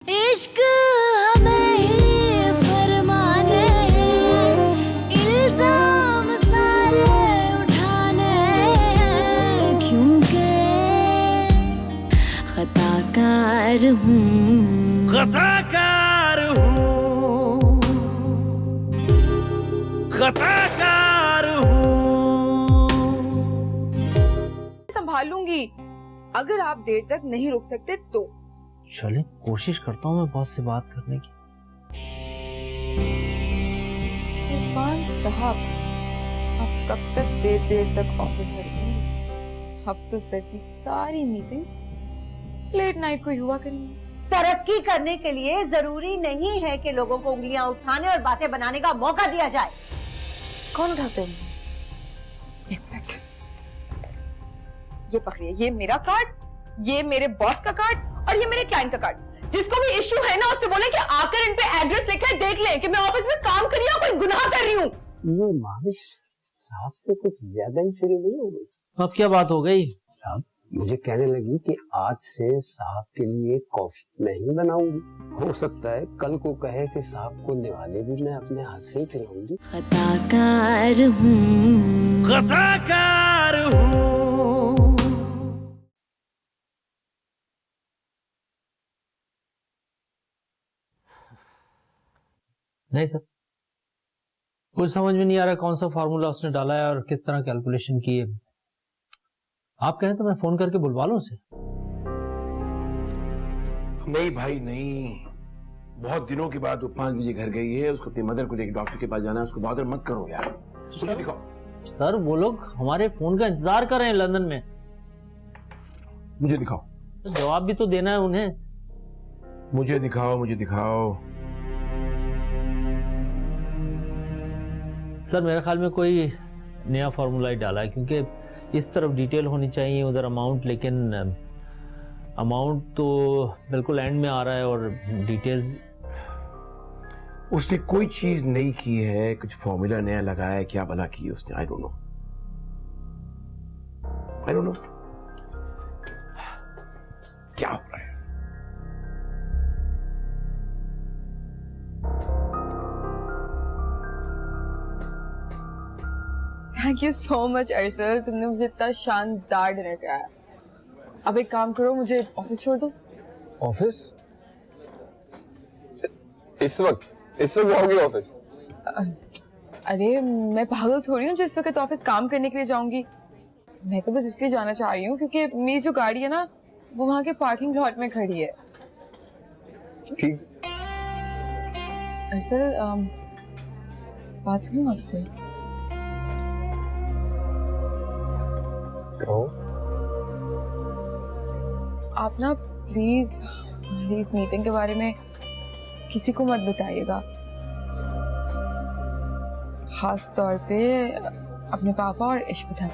इश्क हमें ही फरमाने हैं, इल्जाम सारे उठाने हैं, क्योंकि खताकार हूँ, खताकार हूँ, खताकार हूँ। संभाल लूंगी अगर आप देर तक नहीं रुक सकते तो। चले, कोशिश करता हूँ मैं बॉस से बात करने की। इरफान साहब, आप कब तक देर देर तक ऑफिस में रुकेंगे? अब तो सर की सारी मीटिंग्स लेट नाइट को ही हुआ करेंगे। तरक्की करने के लिए जरूरी नहीं है कि लोगों को उंगलियां उठाने और बातें बनाने का मौका दिया जाए। कौन उठाते हैं? एक मिनट, ये पकड़िए, ये मेरा कार्ड, ये मेरे बॉस का कार्ड और ये मेरे क्लाइंट का कार्ड। जिसको भी इश्यू है ना उससे बोले कि आकर इन पे एड्रेस लिखे देख लें कि मैं ऑफिस में काम कर रही हूँ, कोई गुनाह कर रही हूँ। ये माविश साहब से कुछ ज्यादा ही फ्री नहीं हो गई? अब क्या बात हो गई? साहब मुझे कहने लगी कि आज से साहब के लिए कॉफी नहीं बनाऊंगी। हो सकता है कल को कहे कि साहब को निवाले भी मैं अपने हाथ से ही खिलाऊंगी। खताकार हूँ, खताकार हूँ। नहीं सर, कुछ समझ में नहीं आ रहा कौन सा फार्मूला उसने डाला है और किस तरह कैलकुलेशन की है। आप कहें तो मैं फोन करके बुलवा लूं उसे। नहीं भाई नहीं, बहुत दिनों के बाद वो 5 बजे घर गई है, उसको अपनी मदर को लेकर डॉक्टर के पास जाना है, उसको बॉदर मत करो यार। मुझे दिखाओ। सर वो लोग हमारे फोन का इंतजार कर रहे हैं लंदन में। मुझे दिखाओ। तो जवाब भी तो देना है उन्हें। मुझे दिखाओ, मुझे दिखाओ। सर मेरे ख्याल में कोई नया फार्मूला ही डाला है, क्योंकि इस तरफ डिटेल होनी चाहिए, उधर अमाउंट, लेकिन अमाउंट तो बिल्कुल एंड में आ रहा है और डिटेल्स। उसने कोई चीज नहीं की है, कुछ फॉर्मूला नया लगाया है, क्या भला की है उसने? I don't know, I don't know क्या हो रहा है। Thank you so much Arshad, तुमने मुझे इतना शानदार डिनर कराया। अब एक काम करो, मुझे ऑफिस छोड़ दो। ऑफिस? इस वक्त जाओगी ऑफिस? अरे मैं पागल थोड़ी हूँ जिस वक्त ऑफिस काम करने के लिए जाऊंगी। मैं तो बस इसलिए जाना चाह रही हूँ क्योंकि मेरी जो गाड़ी है ना वो वहाँ के पार्किंग लॉट में खड़ी है। ठीक। अर्शद, बात करूँ आपसे? कहो। आप ना प्लीज हमारी इस मीटिंग के बारे में किसी को मत बताइएगा, खास तौर पे अपने पापा और इश्वता।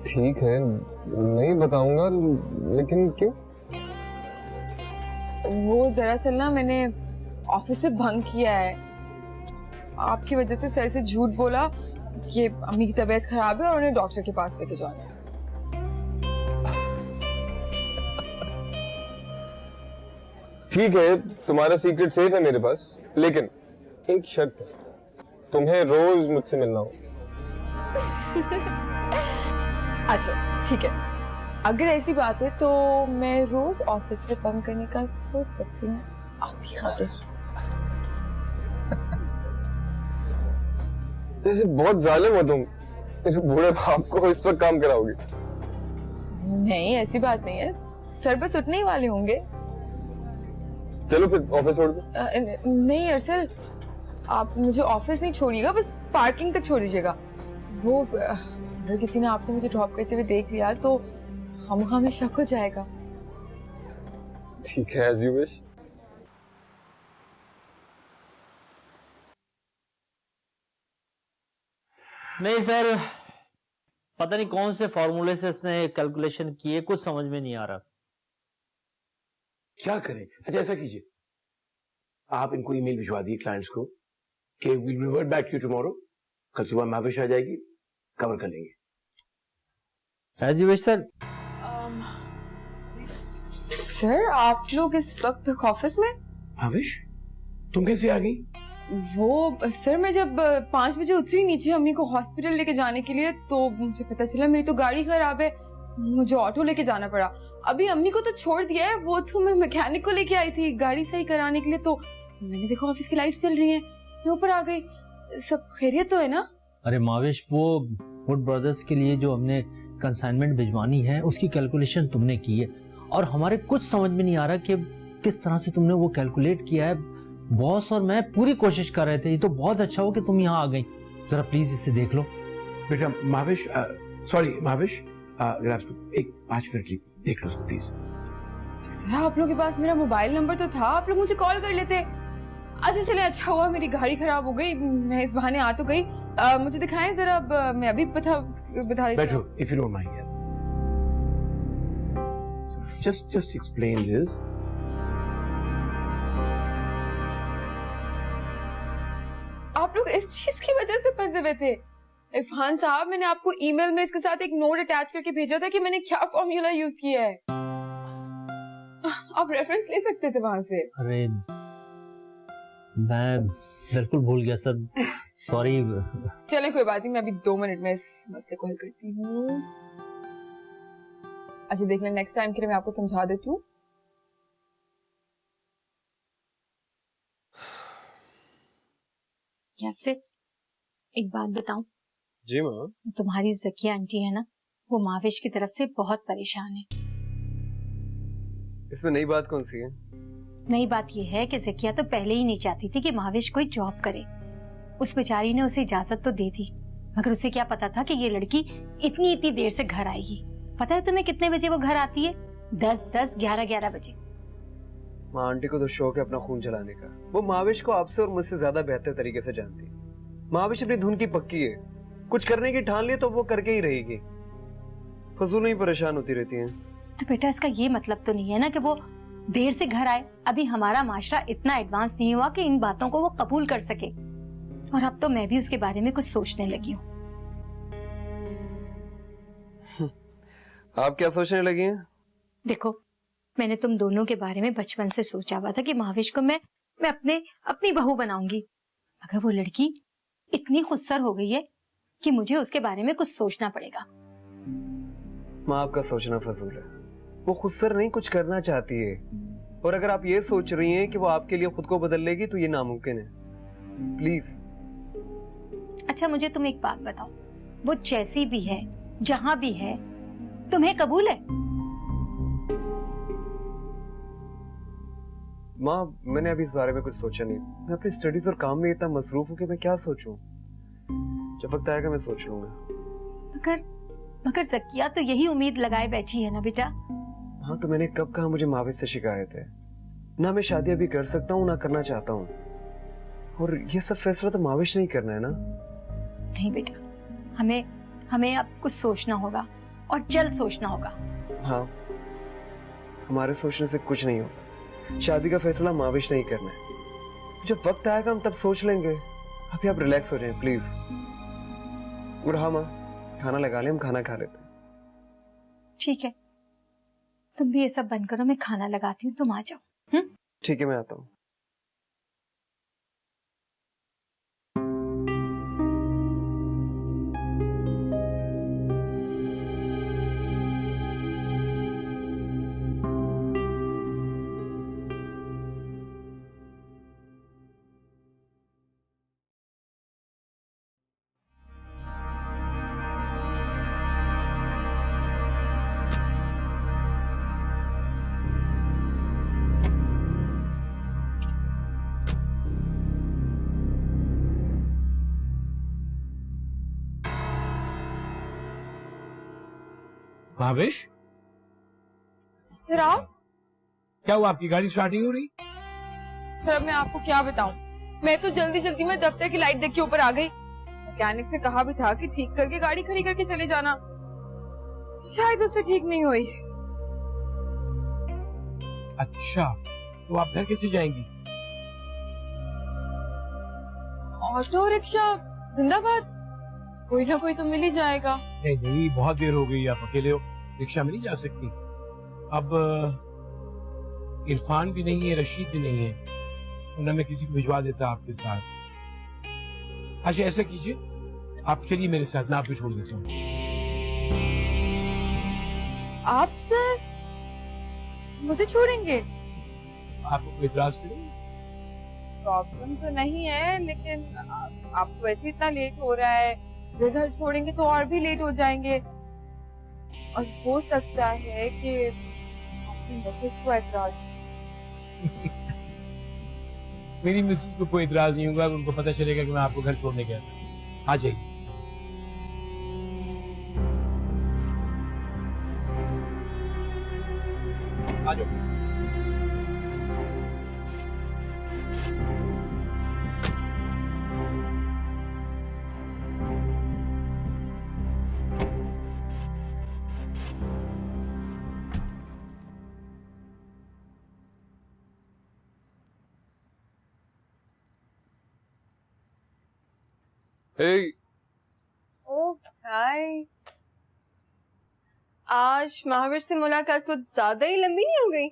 ठीक है, नहीं बताऊंगा, लेकिन क्यों? वो दरअसल ना मैंने ऑफिस से भंग किया है। आपकी वजह से सर से झूठ बोला कि अम्मी की तबीयत खराब है और उन्हें डॉक्टर के पास लेके जाना है। ठीक है, तुम्हारा सीक्रेट सेफ है मेरे पास, लेकिन एक शर्त है, तुम्हें रोज मुझसे मिलना हो। अच्छा ठीक है, अगर ऐसी बात है तो मैं रोज ऑफिस से बंक करने का सोच सकती हूँ आपकी खातिर। जैसे बहुत जालिम हो तुम, मेरे बूढ़े बाप को इस वक्त काम कराओगे। नहीं ऐसी बात नहीं है, सर बस उठने ही वाले होंगे। चलो फिर ऑफिस छोड़ दो। नहीं अरसल, आप मुझे ऑफिस नहीं छोड़िएगा, बस पार्किंग तक छोड़ दीजिएगा। वो अगर किसी ने आपको मुझे ड्रॉप करते हुए देख लिया तो खामखा में शक हो जाएगा। ठीक है, एज यू विश। नहीं सर, पता नहीं कौन से फॉर्मूले से इसने कैलकुलेशन की है, कुछ समझ में नहीं आ रहा। क्या करें? अच्छा ऐसा कीजिए, आप इनको ईमेल भिजवा दिए क्लाइंट्स को कि will revert back to you tomorrow. कल सुबह माविश आ जाएगी, कवर कर लेंगे। As you wish sir. Sir आप लोग इस वक्त ऑफिस में? भाविश, तुम कैसे आ गई? वो सर मैं जब 5 बजे उतरी नीचे अम्मी को हॉस्पिटल लेके जाने के लिए तो मुझे पता चला मेरी तो गाड़ी खराब है, मुझे ऑटो लेके जाना पड़ा। अभी अम्मी को तो छोड़ दिया है, वो तो मैं मैकेनिक को लेके आई थी गाड़ी सही कराने के लिए, तो मैंने देखा ऑफिस की लाइट्स चल रही हैं, मैं ऊपर आ गई। सब खैरियत तो है ना? अरे माविश, वो वुड ब्रदर्स के लिए जो हमने कंसाइनमेंट भिजवानी है उसकी कैलकुलेशन तुमने की है और हमारे कुछ समझ में नहीं आ रहा कि किस तरह से तुमने वो कैलकुलेट किया है। बॉस और मैं पूरी कोशिश कर रहे थे। ये तो बहुत अच्छा हो कि तुम यहाँ आ गई। जरा प्लीज इसे देख लो। बेटा माविश, सॉरी माविश, अगर आप एक 5 मिनट देख लो उसको प्लीज। सर आप लोगों के पास मेरा मोबाइल नंबर तो था, आप लोग मुझे कॉल कर लेते। अच्छा चले, अच्छा हुआ मेरी गाड़ी खराब हो गई, मैं इस बहाने आ तो गई। मुझे दिखाएं जरा, अब मैं अभी बता बैठो, if you don't mind. just explain this. आप लोग इस चीज की वजह से फंसे हुए थे। इरफान साहब, मैंने आपको ईमेल में इसके साथ एक नोट अटैच करके भेजा था कि मैंने क्या फॉर्मूला यूज किया है। आप रेफरेंस ले सकते थे वहां से। अरे मैं बिल्कुल भूल गया सर, सॉरी। चले कोई बात नहीं, मैं अभी 2 मिनट में इस मसले को हल करती हूँ। अच्छा देख लें, नेक्स्ट टाइम के लिए मैं आपको समझा देती हूँ। यासिर, एक बात बताऊं? जी माँ। तुम्हारी ज़किया आंटी है ना, वो माविश की तरफ से बहुत परेशान है। इसमें नई बात कौन सी है? नई बात यह है कि ज़किया तो पहले ही नहीं चाहती थी कि माविश कोई जॉब करे। उस बेचारी ने उसे इजाजत तो दे दी, मगर उसे क्या पता था कि ये लड़की इतनी देर से घर आएगी। पता है तुम्हें कितने बजे वो घर आती है? 10, 11 बजे। माँ, आंटी को तो शौक है अपना खून चलाने का। वो माविश को आपसे और मुझसे ज्यादा बेहतर तरीके से जानती है। माविश अपनी धुन की पक्की है, कुछ करने की ठान लिए तो वो करके ही रहेगी। फजूल ही परेशान होती रहती हैं। तो बेटा इसका ये मतलब तो नहीं है ना कि वो देर से घर आए। अभी हमारा माशरा इतना एडवांस नहीं हुआ कि इन बातों को वो कबूल कर सके, और अब तो मैं भी उसके बारे में कुछ सोचने लगी हूँ। आप क्या सोचने लगी हैं? देखो, मैंने तुम दोनों के बारे में बचपन से सोचा हुआ था कि माविश को मैं अपनी बहू बनाऊंगी, मगर वो लड़की इतनी खुदसर हो गई है कि मुझे उसके बारे में कुछ सोचना पड़ेगा। माँ, आपका सोचना फजूल है। वो खुदसर नहीं, कुछ करना चाहती है, और अगर आप ये सोच रही हैं कि वो आपके लिए खुद को बदल लेगी तो ये नामुमकिन है। प्लीज। अच्छा मुझे तुम एक बात बताओ, वो जैसी भी है, जहां भी है, तुम्हें कबूल है? माँ, मैंने अभी इस बारे में कुछ सोचा नहीं। मैं अपनी स्टडीज और काम में इतना मसरूफ हूँ कि मैं क्या सोचूं। जब वक्त आएगा मैं सोच लूंगा। मगर ज़किया तो यही उम्मीद लगाए बैठी है ना बेटा। हाँ, तो मैंने कब कहा मुझे माविश से शिकायत है? ना मैं शादी अभी कर सकता हूँ, ना करना चाहता हूँ, और ये सब फैसला तो माविश नहीं करना है ना। नहीं बेटा, हमें अब कुछ सोचना होगा, और जल्द सोचना होगा। हाँ, हमारे सोचने से कुछ नहीं होगा। शादी का फैसला माविश नहीं करना है। जब वक्त आएगा हम तब सोच लेंगे। अभी आप रिलैक्स हो जाएं प्लीज। और हाँ माँ, खाना लगा ले, हम खाना खा लेते हैं। ठीक है, तुम भी ये सब बंद करो, मैं खाना लगाती हूँ, तुम आ जाओ। ठीक है, मैं आता हूँ। भावेश, सर आप? क्या हुआ, आपकी गाड़ी स्टार्ट नहीं हो रही? सर अब मैं आपको क्या बताऊं, मैं तो जल्दी में दफ्तर की लाइट देख के ऊपर आ गई। मैकेनिक से कहा भी था कि ठीक करके गाड़ी खड़ी करके चले जाना, शायद उससे ठीक नहीं हुई। अच्छा, तो आप घर कैसे जाएंगी? ऑटो रिक्शा जिंदाबाद, कोई ना कोई तो मिल ही जाएगा। नहीं, बहुत देर हो गई, आप अकेले हो, रिक्शा में नहीं जा सकती। अब इरफान भी नहीं है, रशीद भी नहीं है, वरना मैं किसी को भिजवा देता आपके साथ। अच्छा ऐसा कीजिए, आप चलिए मेरे साथ, मैं आपको छोड़ देता हूँ। आप सर मुझे छोड़ेंगे? आपको कोई इतराज तो नहीं? प्रॉब्लम तो नहीं है, लेकिन आपको वैसे इतना लेट हो रहा है, जो घर छोड़ेंगे तो और भी लेट हो जाएंगे, और हो सकता है कि आपकी मिसेस को एतराज। मेरी मिसेस को कोई इतराज नहीं होगा, उनको पता चलेगा कि मैं आपको घर छोड़ने गया था। आ जाइए। आ जाओ। Hey, ओह हाय। आज महावीर से मुलाकात कुछ ज्यादा ही लंबी नहीं हो गई?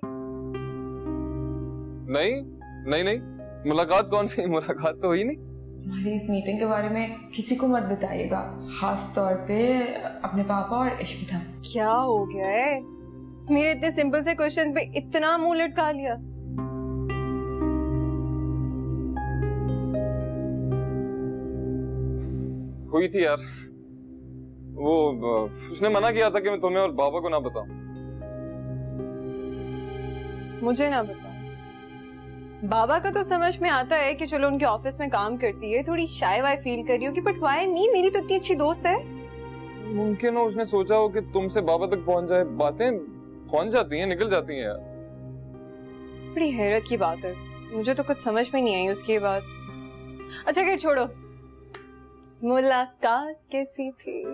नहीं, मुलाकात कौन सी? मुलाकात तो हुई नहीं। हमारी इस मीटिंग के बारे में किसी को मत बताइएगा, खास तौर पे अपने पापा और इश्विता। क्या हो गया है? मेरे इतने सिंपल से क्वेश्चन पे इतना मुंह लटका लिया। हुई थी यार, वो उसने मना किया था कि मैं तुम्हें और बाबा को ना बताऊं। मुझे ना बताओ। बाबा का तो समझ में आता है कि चलो उनके ऑफिस में काम करती है, थोड़ी शाय वाय फील कर रही होगी, बट व्हाई मी? मेरी तो इतनी अच्छी दोस्त है। मुमकिन हो उसने सोचा हो कि तुमसे बाबा तक पहुंच जाए। बातें पहुंच जाती हैं, निकल जाती हैं यार। बड़ी हैरत की बात है, मुझे तो कुछ समझ में नहीं आई उसके बाद। अच्छा खैर छोड़ो, मुलाकात कैसी थी?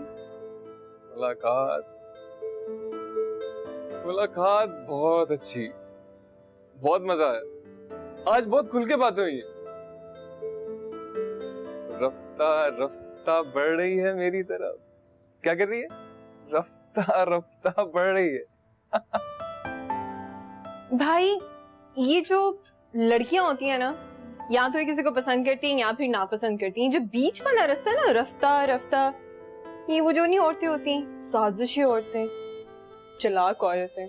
मुलाकात बहुत अच्छी, बहुत मजा आया। आज बहुत खुल के बातें हुई है। रफ्ता रफ्ता बढ़ रही है मेरी तरफ। क्या कर रही है? रफ्ता रफ्ता बढ़ रही है। भाई ये जो लड़कियां होती हैं ना, या तो ये किसी को पसंद करती हैं या फिर नापसंद करती हैं, जो बीच वाला रास्ता है ना, रफ्ता रफ्ता, ये वो जो नहीं औरतें होती, साजिशी औरतें, चालाक औरतें,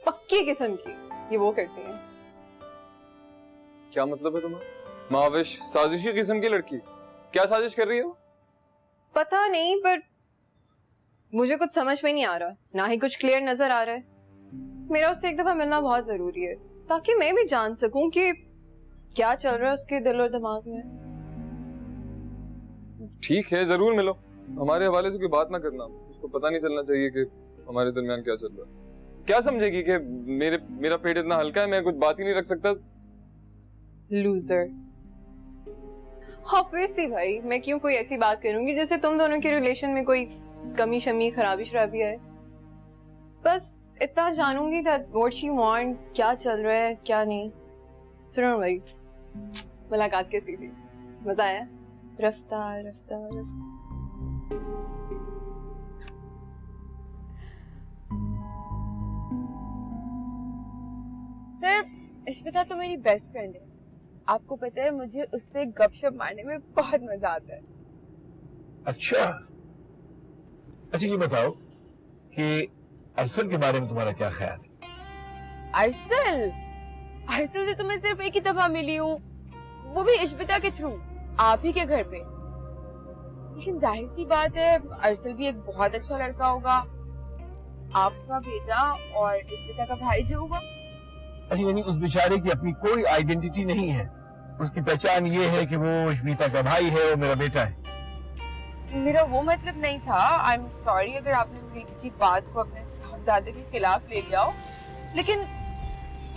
पक्की किस्म की, ये वो करती हैं। क्या मतलब है तुम्हारा? महाविश साजिशी किस्म की लड़की क्या साजिश कर रही है? पता नहीं, पर मुझे कुछ समझ में नहीं आ रहा, ना ही कुछ क्लियर नजर आ रहा है। मेरा उससे एक दफा मिलना बहुत जरूरी है, ताकि मैं भी जान सकूं कि क्या चल रहा है उसके दिल और दिमाग में। ठीक है, जरूर मिलो। हमारे हवाले से कोई बात ना करना, उसको पता नहीं चलना चाहिए कि हमारे दरमियान क्या चल रहा है। क्या समझेगी कि मेरा पेट इतना हल्का है, मैं कुछ बात ही नहीं रख सकता? लूजर। ऑब्वियसली भाई, मैं क्यों कोई ऐसी बात करूंगी जैसे तुम दोनों के रिलेशन में कोई कमी शमी खराबी शराबी है। बस इतना जानूंगी that what she want, क्या चल रहा है क्या नहीं। सुनो भाई, मुलाकात कैसी थी? मजा आया? रफ्ता रफ्ता रफ्ता। सर, इश्विता तो मेरी बेस्ट फ्रेंड है। आपको पता है, मुझे उससे गपशप मारने में बहुत मजा आता है। अच्छा, ये बताओ कि अरसल के बारे में तुम्हारा क्या ख्याल है? अरसल से तो मैं सिर्फ एक ही दफा मिली हूँ, वो भी इश्विता के थ्रू, आप ही के घर पे। लेकिन जाहिर सी बात है, अरसल भी एक बहुत अच्छा लड़का होगा। आपका बेटा और इश्विता का भाई जो होगा। यानी उस बेचारे की अपनी कोई आइडेंटिटी नहीं है, उसकी पहचान ये है कि वो इश्विता का भाई है, वो मेरा बेटा है। मेरा वो मतलब नहीं था। आई एम सॉरी अगर आपने मेरी किसी बात को अपने साहबजादे के खिलाफ ले लिया हो, लेकिन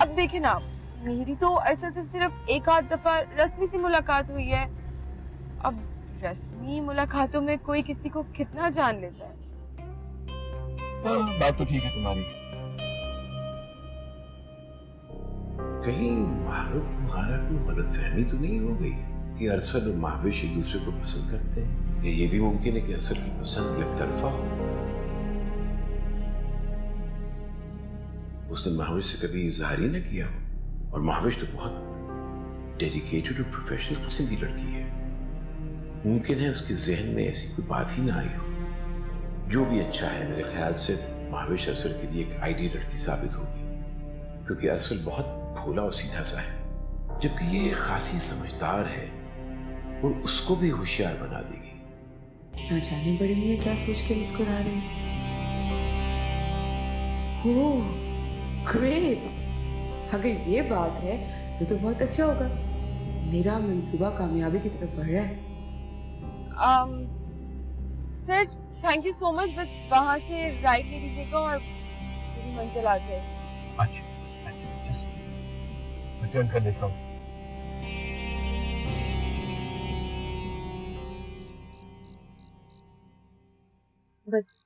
अब देखें ना, मेरी तो अरसल से सिर्फ एक आध दफा रस्मी सी मुलाकात हुई है। अब रस्मी मुलाकातों में कोई किसी को कितना जान लेता है। बात तो ठीक है तुम्हारी। कहीं मारूफ तुम्हारा कोई गलतफहमी तो नहीं हो गई कि अरसल और महाविश एक दूसरे को पसंद करते हैं? या ये भी मुमकिन है कि अरसल की पसंद एक तरफा हो? उसने महाविश से कभी इजहार ही ना किया हो। और महाविश तो बहुत डेडिकेटेड और प्रोफेशनल किस्म की लड़की है। मुमकिन है उसके जहन में ऐसी कोई बात ही ना आई हो। जो भी अच्छा है, मेरे ख्याल से महाविश अरसल के लिए एक आइडियल लड़की साबित होगी, क्योंकि अरसल बहुत भोला और सीधा सा है, जबकि ये खासी समझदार है और उसको भी होशियार बना देगी। ना जाने बड़ी मियां क्या सोच के मुस्कुरा रहे हैं। ओह ग्रेट, अगर ये बात है तो बहुत अच्छा होगा। मेरा मंसूबा कामयाबी की तरफ बढ़ रहा है। Sir thank you so much, बस वहाँ से राइट ले लीजिएगा और मेरी मंजिल आ जाए। अच्छा जस्ट मैं टर्न कर देता हूँ। बस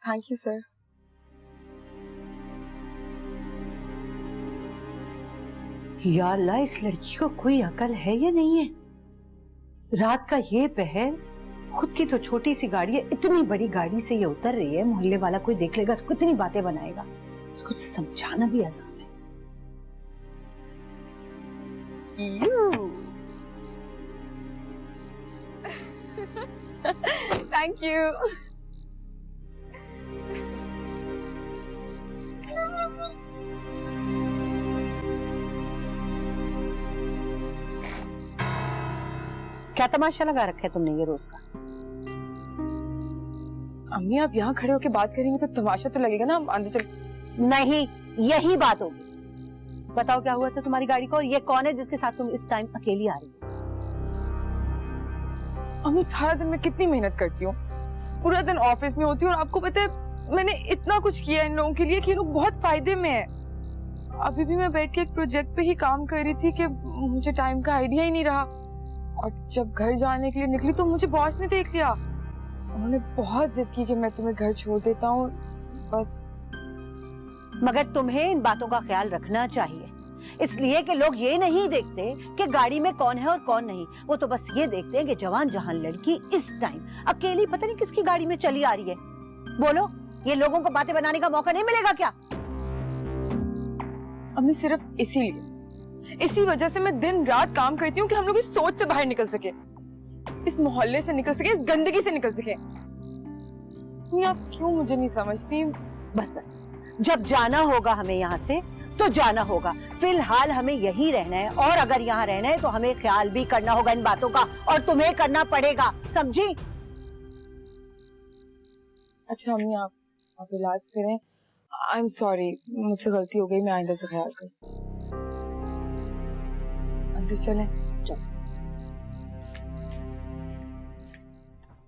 थैंक यू सर। या अल्लाह, इस लड़की को कोई अकल है या नहीं है? रात का ये पहर, खुद की तो छोटी सी गाड़ी है, इतनी बड़ी गाड़ी से ये उतर रही है, मोहल्ले वाला कोई देख लेगा तो कितनी बातें बनाएगा। इसको तो समझाना भी आसान है। Thank you. क्या तमाशा लगा रखा है तुमने ये रोज का? अम्मी आप यहाँ खड़े होकर बात करेंगे तो तमाशा तो लगेगा ना, अंदर चल। नहीं, यही बात होगी। बताओ क्या हुआ था तुम्हारी गाड़ी को, और ये कौन है जिसके साथ तुम इस टाइम अकेली आ रही हो? अम्मी सारा दिन मैं कितनी मेहनत करती हूँ, पूरा दिन ऑफिस में होती हूँ, और आपको पता है मैंने इतना कुछ किया इन लोगों के लिए कि ये लोग बहुत फायदे में है। अभी भी मैं बैठ के एक प्रोजेक्ट पे ही काम कर रही थी कि मुझे टाइम का आइडिया ही नहीं रहा, और जब घर जाने के लिए निकली तो मुझे बॉस ने देख लिया। उन्होंने बहुत जिद की कि मैं तुम्हें घर छोड़ देता हूँ, बस। मगर तुम्हें इन बातों का ख्याल रखना चाहिए, इसलिए कि लोग ये नहीं देखते कि गाड़ी में कौन है और कौन नहीं। वो तो बस ये देखते हैं कि जवान जहान लड़की इस टाइम अकेली पता नहीं किसकी गाड़ी में चली आ रही है। बोलो, ये लोगों को बातें बनाने का मौका नहीं मिलेगा क्या? अम्मी सिर्फ इसी वजह से मैं दिन रात काम करती हूँ कि हम लोग इस सोच से बाहर निकल सके, इस मोहल्ले से निकल सके, इस गंदगी से निकल सके। आप क्यों मुझे नहीं समझती? बस जब जाना होगा हमें यहाँ से तो जाना होगा। फिलहाल हमें यहीं रहना है, और अगर यहाँ रहना है तो हमें ख्याल भी करना होगा इन बातों का, और तुम्हें करना पड़ेगा, समझी? अच्छा अम्मी आप इलाज करें। आई एम सॉरी, मुझसे गलती हो गई, मैं आइंदा से ख्याल करूँ। अंदर चलें।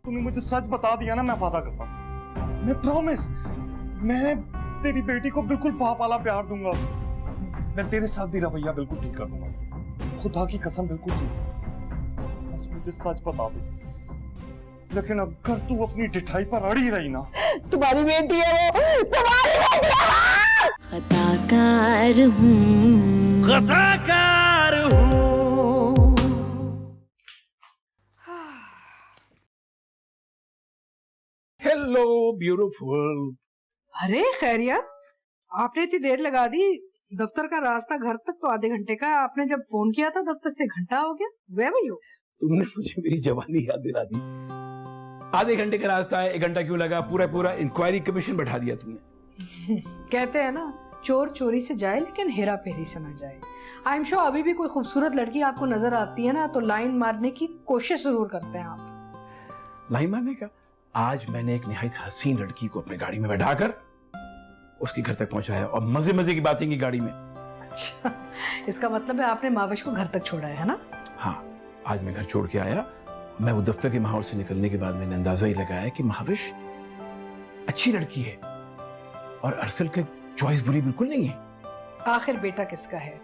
तूने मुझे सच बता दिया ना, मैं वादा करता हूँ, मैं प्रॉमिस, मैं तेरी बेटी को बिल्कुल बाप वाला प्यार दूंगा। मैं तेरे साथ भी रवैया बिल्कुल ठीक कर दूंगा, खुदा की कसम बिल्कुल ठीक। बस मुझे सच बता दे। लेकिन अगर तू अपनी ढिठाई पर अड़ी रही ना, तुम्हारी बेटी है वो, तुम्हारी बेटी है। खताकार हूँ, खताकार हूँ। Hello beautiful. अरे खैरियत, आपने इतनी देर लगा दी। दफ्तर का रास्ता घर तक तो आधे घंटे का, आपने जब फोन किया था दफ्तर से घंटा हो गया। वे भैया तुमने मुझे मेरी जवानी याद दिला दी। आधे घंटे का रास्ता है, 1 घंटा क्यों लगा? पूरा इंक्वायरी कमीशन बैठा दिया तुमने। कहते हैं ना, चोर चोरी से जाए लेकिन हेरा फेरी से ना जाए। आई एम श्योर अभी भी कोई खूबसूरत लड़की आपको नजर आती है ना, तो लाइन मारने की कोशिश जरूर करते हैं आप। लाइन मारने का? आज मैंने एक निहायत हसीन लड़की को अपने गाड़ी में बैठाकर उसके घर तक पहुंचाया, और मजे मजे की बातें की गाड़ी में। अच्छा, इसका मतलब है आपने महाविश को घर तक छोड़ा है ना? हाँ, आज मैं घर छोड़ के आया। मैं वो दफ्तर के माहौल से निकलने के बाद मैंने अंदाजा ही लगाया कि महाविश अच्छी लड़की है, और अरसल की चॉइस बुरी बिल्कुल नहीं है। आखिर बेटा किसका है?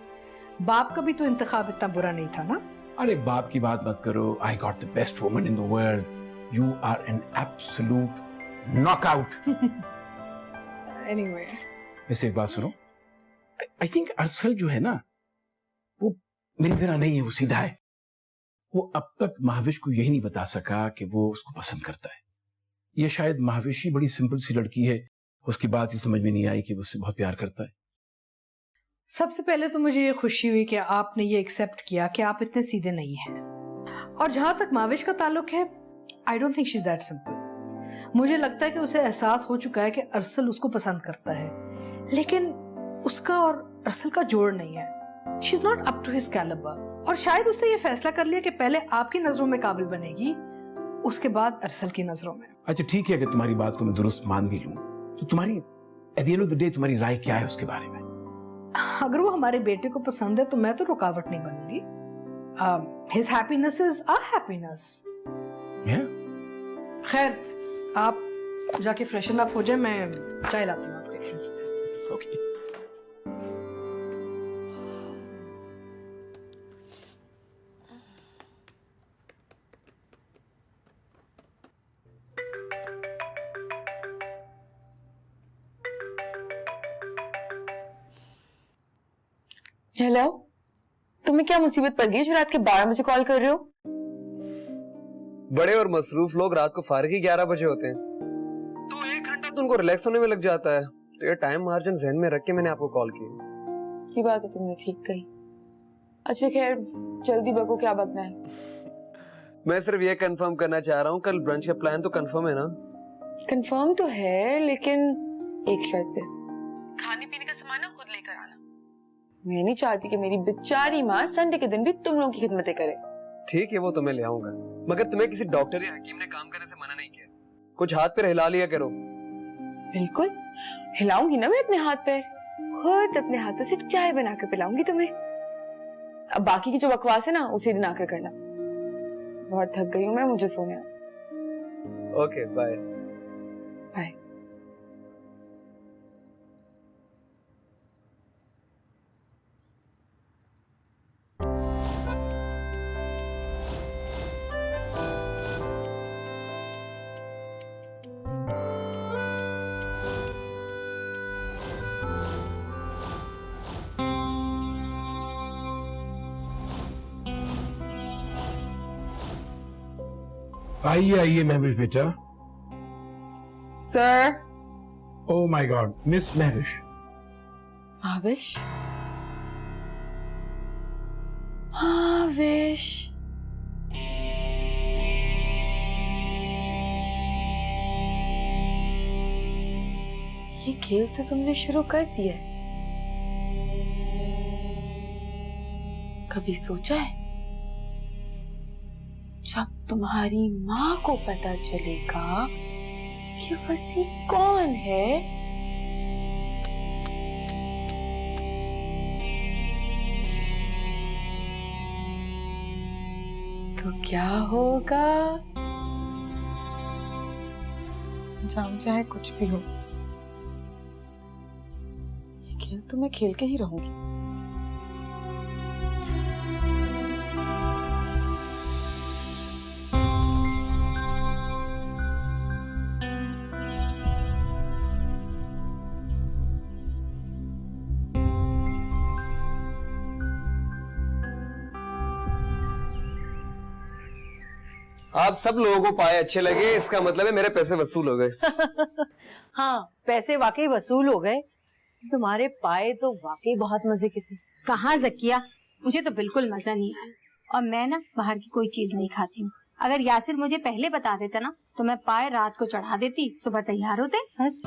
बाप का भी तो इंतखाब इतना बुरा नहीं था ना? अरे बाप की बात मत करो। I got the best woman in the world. You are an absolute knockout. Anyway, वैसे एक बात सुनो, आई थिंक अरसल जो है ना, वो मेरी तरह नहीं है, वो सीधा है। वो अब तक महाविश को यही नहीं बता सका कि वो उसको पसंद करता है। ये शायद महाविश ही बड़ी सिंपल सी लड़की है उसकी बात ही समझ में नहीं आई कि वो उससे बहुत प्यार करता है। सबसे पहले तो मुझे ये खुशी हुई कि आपने ये एक्सेप्ट किया कि आप इतने सीधे नहीं हैं। और जहां तक माविश का ताल्लुक है, I don't think she is that simple. मुझे लगता है कि उसे एहसास हो चुका है कि अरसल उसको पसंद करता है, लेकिन उसका और अरसल का जोड़ नहीं है। She is not up to his calibre. और शायद उसने ये फैसला कर लिया कि पहले आपकी नजरों में काबिल बनेगी, उसके बाद अरसल की नजरों में। अच्छा ठीक है, अगर तुम्हारी बात को मैं दुरुस्त मान भी लूं, तो तुम्हारी at the end of the day तुम्हारी राय क्या है उसके बारे में? अगर वो हमारे बेटे को पसंद है तो मैं तो रुकावट नहीं बनूंगी। His happiness is our happiness. खैर, आप जाके फ्रेशन अप हो जाए, मैं चाय लाती हूँ आपके लिए। ओके। हेलो, तुम्हें क्या मुसीबत पड़ गई जो रात के 12 बजे कॉल कर रहे हो? बड़े और मसरूफ लोग रात को फारिग ही 11 बजे होते हैं, तो 1 घंटा तो उनको रिलैक्स होने में लग जाता है। तो ये टाइम मार्जिन ज़हन में रख के मैंने आपको कॉल किया। ये बात है, तुमने ठीक कही। अच्छा खैर, जल्दी बको, क्या बकना है? मैं सिर्फ ये कंफर्म करना चाह रहा हूँ, कल ब्रंच का प्लान तो कंफर्म है ना? कंफर्म तो है, लेकिन एक शर्त पे। खाने पीने का सामान ना खुद लेकर आना। मैं नहीं चाहती कि मेरी बेचारी माँ संडे के दिन भी तुम लोगों की खिदमतें करे। ठीक है, वो तो मैं ले आऊंगा, मगर तुम्हें किसी डॉक्टर या हकीम ने काम करने से मना नहीं किया। कुछ हाथ पैर हिला लिया करो। बिल्कुल हिलाऊंगी ना मैं अपने हाथ पैर, खुद अपने हाथों से चाय बना कर पिलाऊंगी तुम्हें। अब बाकी की जो बकवास है ना, उसी दिन आकर करना। बहुत थक गई हूँ मैं, मुझे सोने। Okay, bye. बाय। आइए आइए महविश बेटा। Sir. Oh my god, miss Mahvish. Bhavish, Bhavish, ये खेल तो तुमने शुरू कर दिया है। कभी सोचा है जब तुम्हारी माँ को पता चलेगा कि वसी कौन है, तो क्या होगा? जाम चाहे कुछ भी हो, ये खेल तो मैं खेल के ही रहूंगी। आप सब लोगों को पाए अच्छे लगे, इसका मतलब है मेरे पैसे वसूल हो गए। हाँ, पैसे वाकई वसूल हो गए। तुम्हारे पाए तो वाकई बहुत मजे के थे। कहाँ जकिया, मुझे तो बिल्कुल मजा नहीं आया। और मैं ना बाहर की कोई चीज नहीं खाती हूँ। अगर यासिर मुझे पहले बता देता ना, तो मैं पाए रात को चढ़ा देती, सुबह तैयार होते। सच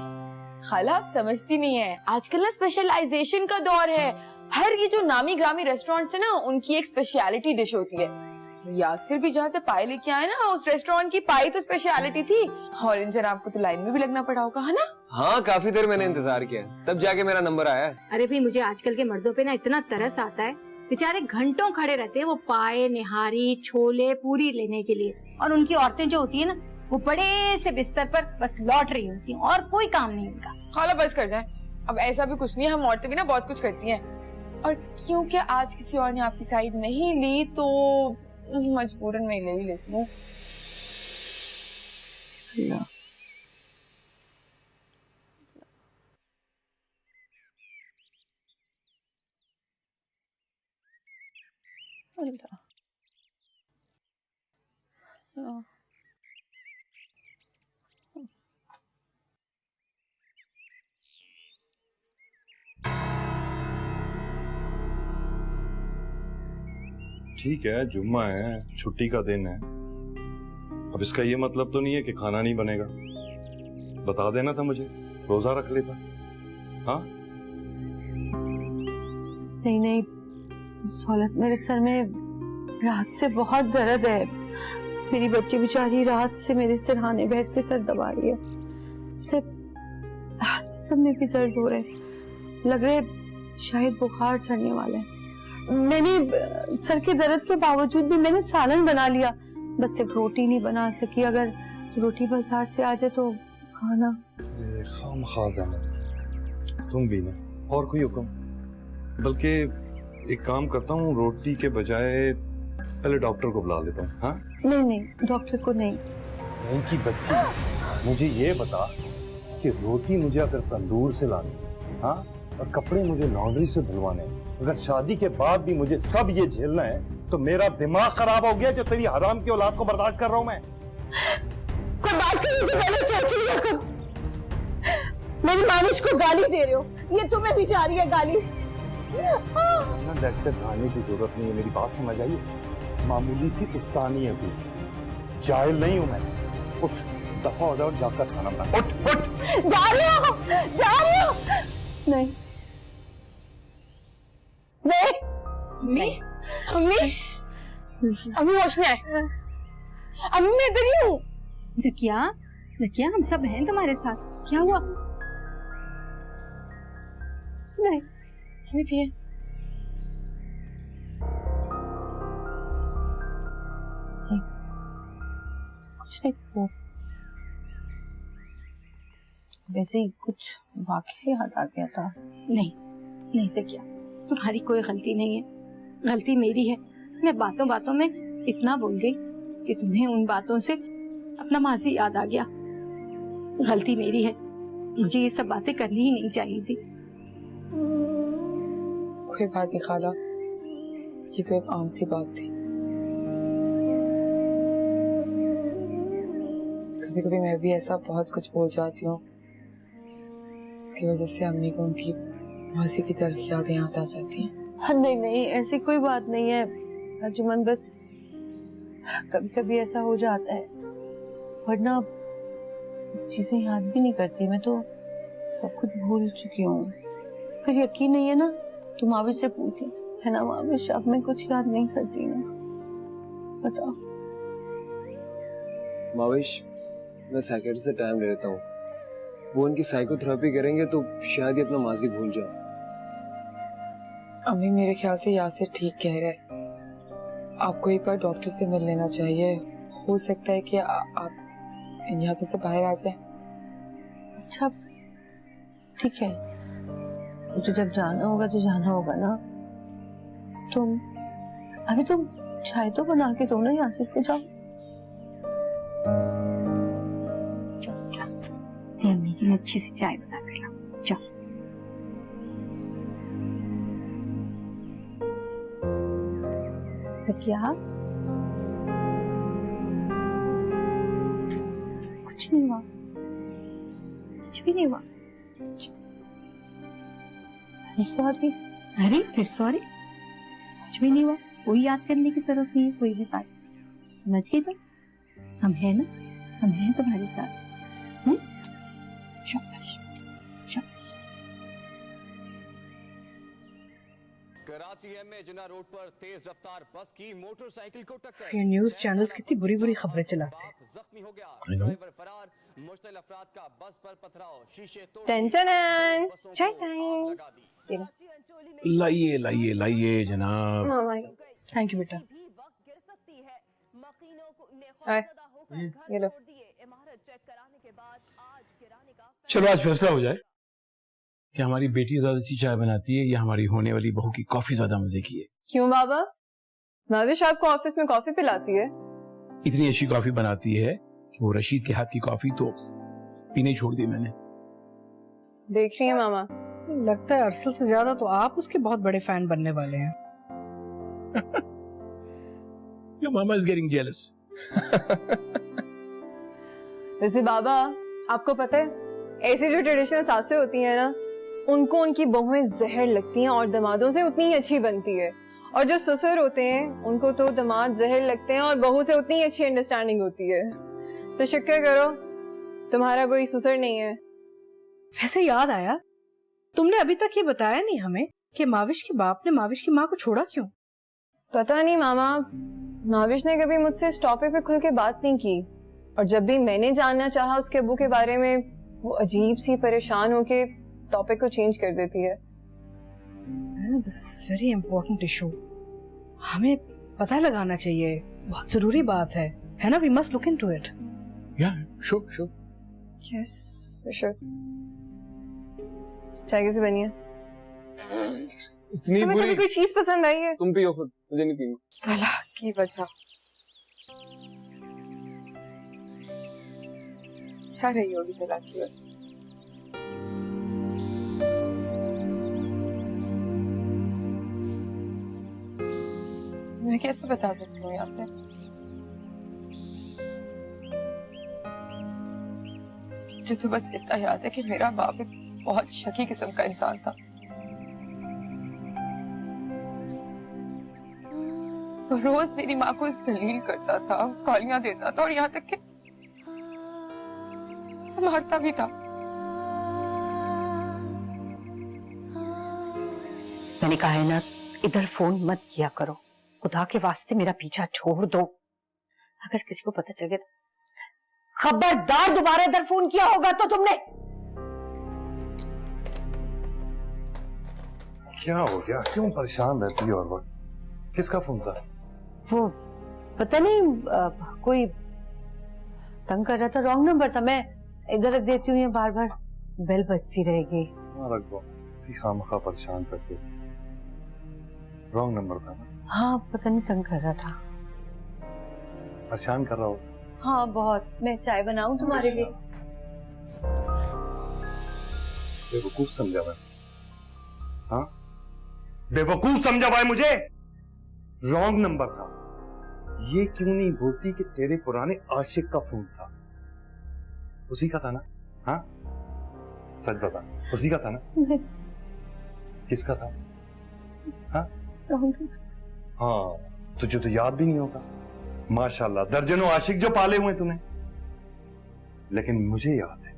खाला, आप समझती नहीं है, आजकल ना स्पेशलाइजेशन का दौर है। हर ये जो नामी ग्रामी रेस्टोरेंट्स है ना, उनकी एक स्पेशलिटी डिश होती है। यासिर भी जहाँ से पाए लेके आए ना, उस रेस्टोरेंट की पाई तो स्पेशलिटी थी। और इन जनाब को तो लाइन में भी लगना पड़ा होगा, है ना? हाँ, काफी देर मैंने इंतजार किया, तब जाके मेरा नंबर आया। अरे भाई, मुझे आजकल के मर्दों पे ना इतना तरस आता है। बेचारे घंटों खड़े रहते हैं वो पाए, निहारी, छोले, पूरी लेने के लिए। और उनकी औरतें जो होती है ना, वो बड़े से बिस्तर पर बस लौट रही होती हैं और कोई काम नहीं उनका। खाला बस कर जाए, अब ऐसा भी कुछ नहीं है, हम औरतें भी ना बहुत कुछ करती हैं। और क्योंकि आज किसी और ने आपकी साइड नहीं ली, तो मजबूरन मैं ले ही लेती हूँ। ठीक है, जुम्मा है, छुट्टी का दिन है। अब इसका ये मतलब तो नहीं है कि खाना नहीं बनेगा। बता देना था मुझे, रोजा रख लेता। हाँ नहीं नहीं सौलत, मेरे सर में रात से बहुत दर्द है। मेरी बच्ची बेचारी रात से मेरे सिरहाने बैठ के सर दबा रही है। हाथ सब में भी दर्द हो रहे, लग रहे शायद बुखार चढ़ने वाला है। मैंने सर के दर्द के बावजूद भी मैंने सालन बना लिया, बस सिर्फ रोटी नहीं बना सकी। अगर रोटी बाजार से आ जाए तो खाना। खामखाज़ है, तुम भी ना। और कोई हुक्म? बल्कि एक काम करता हूँ, रोटी के बजाय पहले डॉक्टर को बुला लेता हूँ। हाँ नहीं नहीं, डॉक्टर को नहीं। उनकी बच्ची, मुझे ये बता कि रोटी मुझे अगर तंदूर से लानी है, हाँ, और कपड़े मुझे लॉन्ड्री से धुलवाने हैं, अगर शादी के बाद भी मुझे सब ये झेलना है, तो मेरा दिमाग खराब हो गया जो तेरी हराम की औलाद को बर्दाश्त कर रहा हूँ मैं। कोई बात करने से पहले सोच लिया करो। मेरी मानिश को गाली दे रहे हो, ये तुम्हें भी जा रही है गाली। लेक्चर झाड़ने की जरूरत नहीं है, मेरी बात समझ आई? मामूली सी उस्तानी है कोई, जाहिल नहीं हूं मैं। उठ, दफा हो जाओ, जाकर खाना बना। उठ उठ। जा रही हो, जा रही हो। नहीं नहीं अम्मी, अम्मी, अम्मी होश में आए। अम्मी मैं इधर ही हूँ। जकिया, जकिया हम सब हैं तुम्हारे साथ। क्या हुआ? नहीं, अम्मी भी है। कुछ नहीं, वो वैसे ही कुछ वाकया याद आ गया था। नहीं नहीं जकिया, तुम्हारी कोई गलती नहीं है, गलती मेरी है। मैं बातों बातों में इतना बोल गई कि तुम्हें उन बातों से अपना माजी याद आ गया। गलती मेरी है, मुझे ये सब बातें करनी ही नहीं चाहिए थी। कोई बात नहीं खाला, ये तो एक आम सी बात थी। कभी कभी मैं भी ऐसा बहुत कुछ बोल जाती हूँ, इसकी वजह से अम्मी को उनकी मासी की तल्ख यादें याद आ जाती हैं। नहीं नहीं, ऐसी कोई बात नहीं है अर्जुमन, बस कभी कभी ऐसा हो जाता है, वरना चीजें याद भी नहीं करती। मैं तो सब कुछ भूल चुकी हूँ। अगर यकीन नहीं है ना तो माविश से पूछती है ना। माविश, अब मैं कुछ याद नहीं करती ना, बताओ। माविश, मैं साइकियाट्रिस्ट से टाइम ले लेता हूँ, वो उनकी साइकोथेरेपी करेंगे तो शायद ही अपना माजी भूल जाए। अम्मी मेरे ख्याल से यासिर ठीक कह रहे हैं, आपको एक बार डॉक्टर से मिल लेना चाहिए। हो सकता है कि आप इन यादों से बाहर आ जाए। अच्छा ठीक है, मुझे जब जाना होगा तो जाना होगा ना। तुम अभी तुम चाय तो बना के दो ना यासिर को। जाओ अम्मी के लिए अच्छी सी चाय बना कर लाओ, जाओ। जकिया, कुछ नहीं हुआ, कुछ भी नहीं हुआ। सॉरी। अरे फिर सॉरी, कुछ भी नहीं हुआ, कोई याद करने की जरूरत नहीं है कोई भी बात। समझ गई तुम? हम हैं ना, हम हैं तुम्हारे साथ। शाबाश शाबाश। कराची में जिना रोड पर तेज रफ्तार बस की मोटरसाइकिल को टक्कर। ये न्यूज़ चैनल्स कितनी बुरी बुरी खबरें चलाते हैं। जख्मी हो गया, ड्राइवर फरार, मुश्तल अफराद का बस पर पथराव, शीशे तोड़। टन चाय टाइम। लाइए लाइए लाइए जनाब। थैंक यू बेटा। ये लो। चलो आज फैसला हो जाए कि हमारी बेटी ज्यादा अच्छी चाय बनाती है या हमारी होने वाली बहू की कॉफी ज्यादा मजे की है। क्यों बाबा, माविश आपको ऑफिस में कॉफी पिलाती है? इतनी अच्छी कॉफी बनाती है कि वो रशीद के हाथ की कॉफी तो पीने छोड़ दी मैंने। देख रही है मामा, लगता है अरसल से ज्यादा तो आप उसके बहुत बड़े फैन बनने वाले हैं। Your mama is getting jealous. वैसे बाबा आपको पता है, ऐसी जो ट्रेडिशनल सासें होती हैं ना, उनको उनकी बहुएं जहर लगती हैं और दमादों से उतनी ही अच्छी बनती है। और जो ससुर होते हैं उनको तो दामाद जहर लगते हैं और बहू से उतनी अच्छी अंडरस्टैंडिंग होती है। तो शुक्र करो तुम्हारा कोई ससुर नहीं है। वैसे याद आया, तुमने अभी तक ये बताया नहीं हमें कि माविश के बाप ने माविश की माँ को छोड़ा क्यों? पता नहीं मामा, माविश ने कभी मुझसे इस टॉपिक पे खुल के बात नहीं की, और जब भी मैंने जानना चाहा उसके अब्बू के बारे में, वो अजीब सी परेशान होके टॉपिक को चेंज कर देती है। This is very important issue, हमें पता लगाना चाहिए, बहुत जरूरी बात है ना? We must look into it. या श्योर यस श्योर। चाय कैसी बनी है? इतनी तुम्हें बुरी कोई चीज पसंद आई है? तुम पियो खुद, मुझे नहीं पीनी। तलाक की वजह क्या रही होगी? तलाक की वजह मैं कैसे बता सकती हूँ यासिर? मुझे तो बस इतना याद है कि मेरा बाप एक बहुत शकी किस्म का इंसान था। वो रोज मेरी माँ को जलील करता था, गालियां देता था और यहाँ तक कि उसे मारता भी था। मैंने कहा है ना, इधर फोन मत किया करो, खुदा के वास्ते मेरा पीछा छोड़ दो। अगर किसी को पता चल गया तो खबरदार, दोबारा इधर फोन किया होगा तो तुमने। क्या हो गया? क्यों परेशान रहती है? और वक्त किसका फोन था? वो पता नहीं, कोई तंग कर रहा था, रॉन्ग नंबर था। मैं इधर रख देती हूँ, ये बार बार बेल बजती रहेगी। रख दो, खामखा परेशान करके। रॉन्ग नंबर था ना? हाँ, पता नहीं तंग कर रहा था। परेशान कर रहा हो? हाँ बहुत। मैं चाय बनाऊं तुम्हारे लिए? बेवकूफ समझा मैं? हाँ, बेवकूफ समझा भाई मुझे? रॉन्ग नंबर था। ये क्यों नहीं बोलती कि तेरे पुराने आशिक का फोन था? उसी का था ना? हाँ सच बता, उसी का था ना? किसका था? हाँ हाँ, तुझे तो याद भी नहीं होगा। माशाल्लाह, दर्जनों आशिक जो पाले हुए तूने। लेकिन मुझे याद है,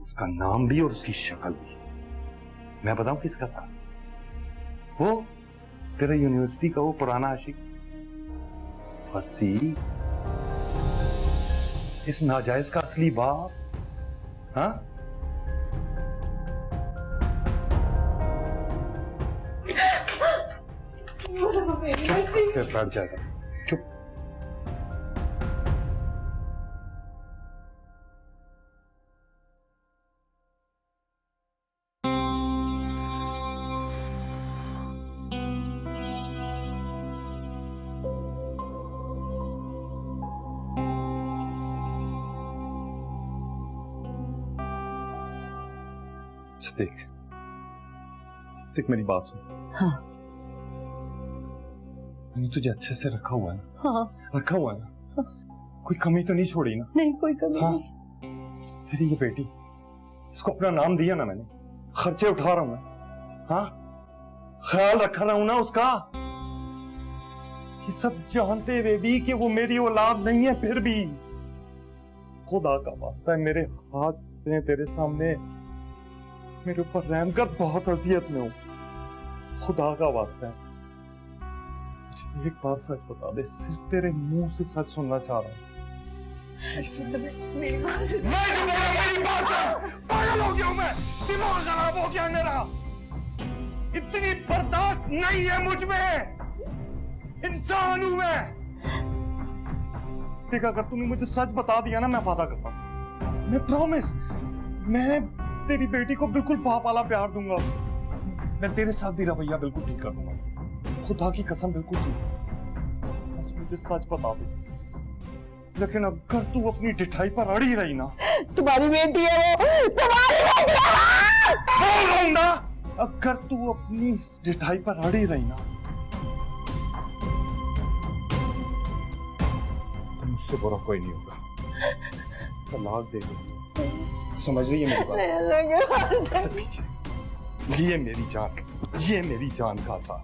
उसका नाम भी और उसकी शक्ल भी। मैं बताऊं किसका था? वो तेरा यूनिवर्सिटी का वो पुराना आशिक वसी, इस नाजायज का असली बाप। हाँ, चुप, बैठ जाएगा, चुप। देख देख, मेरी बात सुन। हाँ मैंने तुझे अच्छे से रखा हुआ है ना? हाँ रखा हुआ है ना? हाँ। कोई कमी तो नहीं छोड़ी ना? नहीं, कोई कमी हाँ। नहीं। तेरी ये बेटी, इसको अपना नाम दिया ना मैंने, खर्चे उठा रहा हूं मैं। हाँ, ख्याल रखा रहा हूं ना उसका। ये सब जानते हुए भी कि वो मेरी औलाद नहीं है, फिर भी खुदा का वास्ता है, मेरे हाथ हैं तेरे सामने, मेरे ऊपर रहम कर, बहुत अजियत में हूं। खुदा का वास्ता है, मुझे एक बार सच बता दे, सिर्फ तेरे मुंह से सच सुनना चाह रहा हूं। मेरी बात सुन। पागल हो गया हूं मैं, दिमाग खराब हो गया मेरा। इतनी बर्दाश्त नहीं है मुझ में, इंसान हूं मैं। देख, अगर तूने मुझे सच बता दिया ना, मैं वादा करता हूं, मैं प्रॉमिस, मैं तेरी बेटी को बिल्कुल बाप वाला प्यार दूंगा। मैं तेरे साथ भी रवैया बिल्कुल ठीक कर दूंगा, खुदा की कसम, बिल्कुल ठीक। बस मुझे सच बता दे। लेकिन अगर तू अपनी डिठाई पर अड़ी रही ना, तुम्हारी बेटी है वो, तुम्हारी बेटी है। बोल रहा हूं ना, अगर तू अपनी डिठाई पर अड़ी रही ना, तो मुझसे बुरा कोई नहीं होगा। तलाक दे दे, समझ रही है मेरी बात? पीछे, ये मेरी जान का असाब।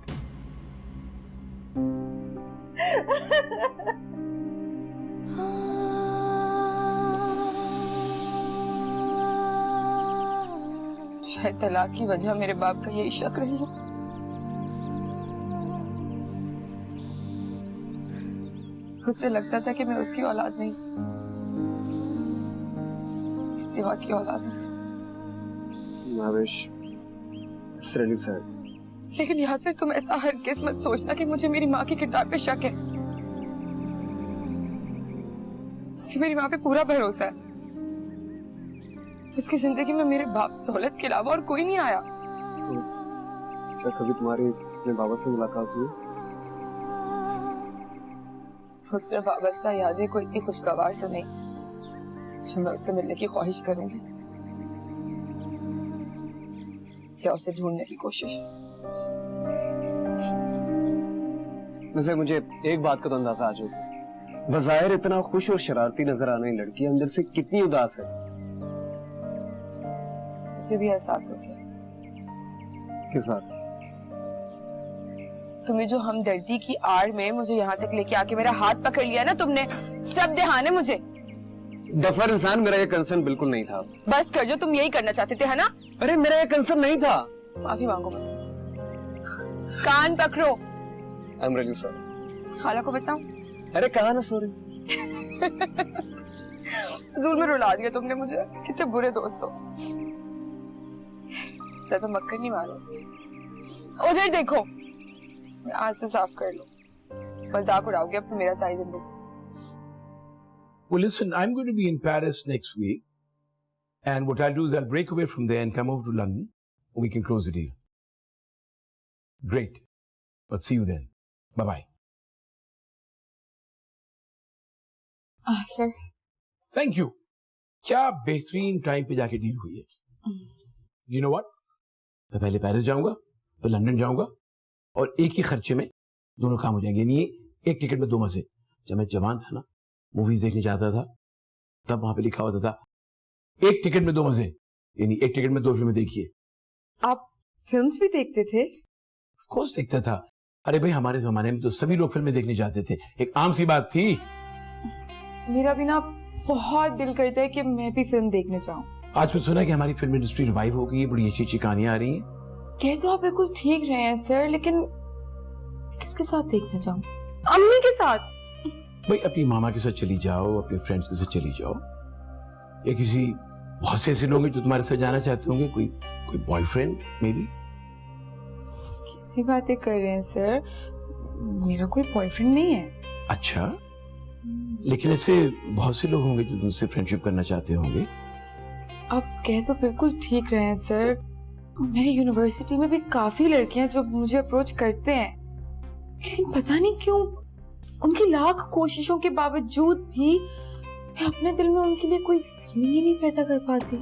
शायद तलाक की वजह मेरे बाप का यही शक रही है। उससे लगता था कि मैं उसकी औलाद नहीं, किसी और की औलाद हूँ। Mavish, it's really sad. लेकिन यासिर, तुम ऐसा हरगिज़ मत सोचना कि मुझे मेरी माँ के किरदार पे शक है। मुझे मेरी माँ पे पूरा भरोसा है। उसकी जिंदगी में मेरे बाप सहूलत के अलावा और कोई नहीं आया। तो क्या कभी तुम्हारी अपने बाबा से मुलाकात हुई? उससे वाबस्ता यादें कोई इतनी खुशगवार तो नहीं जो मैं उससे मिलने की ख्वाहिश करूंगी या उसे ढूंढने की कोशिश। वैसे मुझे एक बात का तो अंदाजा आ चुका है, बज़ाहिर इतना खुश और शरारती नजर आने लड़की अंदर से कितनी उदास है। मुझे भी एहसास हो गया। किस बात? तुम्हें जो हमदर्दी की आड़ में मुझे यहाँ तक लेके आके मेरा हाथ पकड़ लिया ना तुमने, सब दहाने मुझे। डफर इंसान, मेरा ये कंसर्न बिल्कुल नहीं था। बस कर जो तुम यही करना चाहते थे, है ना? अरे मेरा ये कंसर्न नहीं था। माफी मांगो मुझसे। कान पकड़ो। I'm really sorry. खाला को बताऊं? अरे कहा ना सॉरी। जुल्म में रुला दिया तुमने मुझे। कितने बुरे दोस्त हो। ज्यादा मक्कर नहीं मारो। उधर देखो, आज से साफ कर लो। मजाक उड़ाओगे अब तो मेरा सारी जिंदगी। Well, listen, I'm going to be in Paris next week, and what I'll do is I'll break away from there and come over to London, and we can close the deal. Great. But see you then. Bye-bye. Sir. Thank you. क्या बेहतरीन time पे जाके deal हुई है। You know what? मैं पहले Paris जाऊंगा, फिर लंदन जाऊंगा, और एक ही खर्चे में दोनों काम हो जाएंगे। यानी एक टिकट में दो मजे। जब मैं जवान था ना, मूवीज देखने जाता था, तब वहां पे लिखा होता था एक टिकट में दो मजे, यानी एक टिकट में दो फिल्में देखिए। आप फिल्म्स भी देखते थे? ऑफ कोर्स देखता था। अरे भाई, हमारे जमाने में तो सभी लोग फिल्में देखने जाते थे, एक आम सी बात थी। मेरा भी ना बहुत दिल करता है कि मैं भी फिल्म देखने जाऊं। आज कुछ सुना कि हमारी फिल्म इंडस्ट्री रिवाइव हो गई है, बड़ी अच्छी अच्छी कहानियां आ रही हैं। कह तो आप बिल्कुल ठीक रहे हैं सर, लेकिन किसके साथ देखने जाऊं? अम्मी के साथ? भाई अपनी मामा के साथ चली जाओ, अपने फ्रेंड्स के साथ चली जाओ, या किसी, बहुत से ऐसे लोग हैं जो तुम्हारे साथ जाना चाहते होंगे, कोई बॉयफ्रेंड मे बी। कैसी बातें कर रहे हैं सर? मेरा कोई बॉयफ्रेंड नहीं है। अच्छा, लेकिन ऐसे बहुत से लोग होंगे जो तुमसे फ्रेंडशिप करना चाहते होंगे। आप कह तो बिल्कुल ठीक रहे हैं सर। मेरी यूनिवर्सिटी में भी काफी लड़कियां जो मुझे अप्रोच करते हैं, लेकिन पता नहीं क्यों उनकी लाख कोशिशों के बावजूद भी मैं अपने दिल में उनके लिए कोई फीलिंग ही नहीं पैदा कर पाती।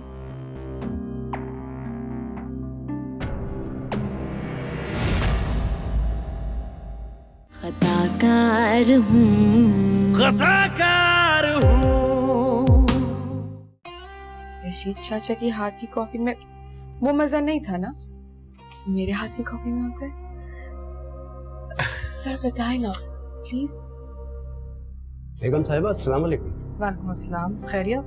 खताकार हूँ, खताकार हूँ। रशीद चाचा की हाथ की कॉफी में वो मजा नहीं था ना, मेरे हाथ की कॉफी में होता है। सर बताएं ना प्लीज। बेगम साहिबा अस्सलाम वालेकुम। वालेकुम अस्सलाम, खैरियत?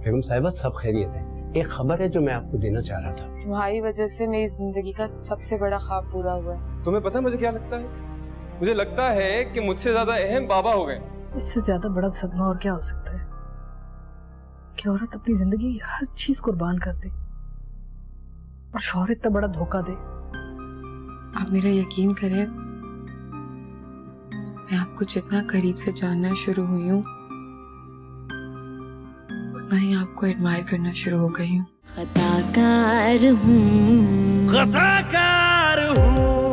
बेगम साहिबा सब खैरियत है। एक खबर है जो मैं आपको देना चाह रहा था। तुम्हारी वजह से मेरी जिंदगी का सबसे बड़ा ख्वाब पूरा हुआ है। तुम्हें पता है मुझे क्या लगता है? मुझे लगता है कि मुझसे ज्यादा अहम बाबा हो गए। इससे ज्यादा बड़ा सदमा और क्या हो सकता है कि औरत अपनी जिंदगी हर चीज कुर्बान कर दे और शौहर इतना बड़ा धोखा दे। आप मेरा यकीन करें, मैं आपको जितना करीब से जानना शुरू हुई हूँ, उतना ही आपको एडमायर करना शुरू हो गई हूँ। खताकार हूँ, खताकार हूँ।